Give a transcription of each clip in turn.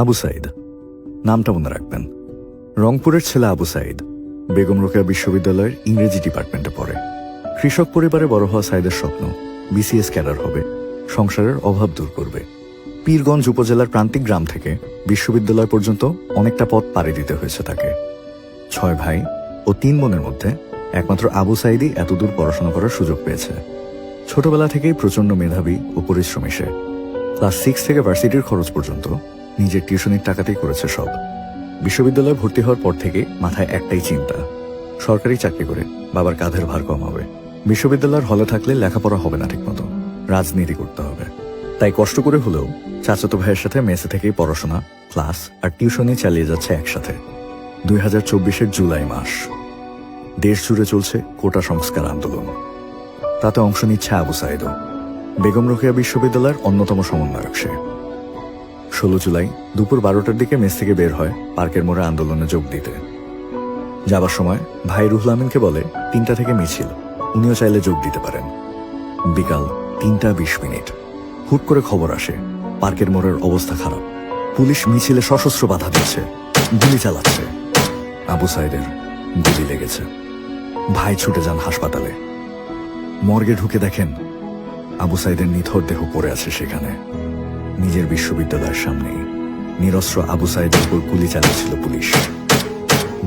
আবু সাইদ নামটা মনে রাখবেন। রংপুরের ছেলে আবু সাইদ বেগম রোকেয়া বিশ্ববিদ্যালয়ের ইংরেজি ডিপার্টমেন্টে পড়ে। কৃষক পরিবারে বড় হওয়া সাইদের স্বপ্ন বিসিএস ক্যাডার হবে, সংসারের অভাব দূর করবে। পীরগঞ্জ উপজেলার প্রান্তিক গ্রাম থেকে বিশ্ববিদ্যালয় পর্যন্ত অনেকটা পথ পাড়ি দিতে হয়েছে তাকে। 6 ভাই ও 3 বোনের মধ্যে একমাত্র আবু সাইদই এতদূর পড়াশোনা করার সুযোগ পেয়েছে। ছোটবেলা থেকেই প্রচন্ড মেধাবী ও পরিশ্রমী সে। ক্লাস 6 থেকে ভার্সিটির খরচ পর্যন্ত নিজের টিউশনির টাকাতেই করেছে সব। বিশ্ববিদ্যালয়ে ভর্তি হওয়ার পর থেকে মাথায় একটাই চিন্তা, সরকারি চাকরি করে বাবার কাঁধের ভার কমাবে। বিশ্ববিদ্যালয়ের হলে থাকলে লেখাপড়া হবে না ঠিকমতো, রাজনীতি করতে হবে। তাই কষ্ট করে হলেও চাচাতো ভাইয়ের সাথে মেসে থেকেই পড়াশোনা, ক্লাস আর টিউশনি চালিয়ে যাচ্ছে একসাথে। 2024-এর জুলাই মাস, দেশ জুড়ে চলছে কোটা সংস্কার আন্দোলন। তাতে অংশ নিচ্ছে আবু সাইদও। বেগম রোকেয়া বিশ্ববিদ্যালয়ের অন্যতম সমন্বয়ক সে। 16 জুলাই দুপুর 12টার দিকে মেস থেকে বের হয় পার্কের মোড়ে আন্দোলনে যোগ দিতে। যাবার সময় ভাই রুহুল আমিনকে বলে 3টা থেকে মিছিল, উনিও চাইলে যোগ দিতে পারেন। বিকাল 3:20 হুট করে খবর আসে পার্কের মোড়ের অবস্থা খারাপ, পুলিশ মিছিলে সশস্ত্র বাধা দিচ্ছে, গুলি চালাচ্ছে। আবু সাইদের গুলি লেগেছে। ভাই ছুটে যান হাসপাতালে। মর্গে ঢুকে দেখেন আবু সাইদের নিথর দেহ পড়ে আছে সেখানে। নিজের বিশ্ববিদ্যালয়ের সামনেই নিরস্ত্র আবু সাইদের উপর গুলি চালিয়েছিল পুলিশ।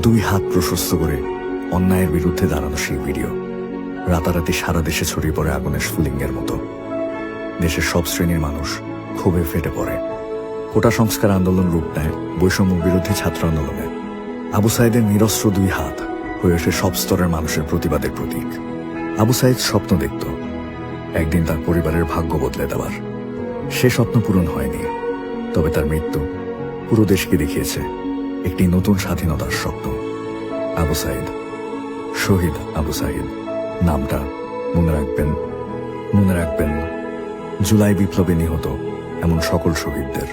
2 হাত প্রশস্ত করে অন্যায়ের বিরুদ্ধে দাঁড়ানো সেই ভিডিও রাতারাতি সারা দেশে ছড়িয়ে পড়ে আগুনের স্ফুলিঙ্গের মতো। দেশের সব শ্রেণীর মানুষ ক্ষোভে ফেটে পড়ে। কোটা সংস্কার আন্দোলন রূপ নেয় বৈষম্য বিরোধী ছাত্র আন্দোলনে। আবু সাইদের নিরস্ত্র 2 হাত হয়ে ওঠে সব স্তরের মানুষের প্রতিবাদের প্রতীক। আবু সাইদ স্বপ্ন দেখত একদিন তার পরিবারের ভাগ্য বদলে দেওয়ার। সে স্বপ্ন পূরণ হয়নি, তবে তার মৃত্যু পুরো দেশকে দেখিয়েছে একটি নতুন স্বাধীনতার স্বপ্ন। আবু সাইদ, শহীদ আবু সাইদ নামটা মনে রাখবেন জুলাই বিপ্লবে নিহত এমন সকল শহীদদের।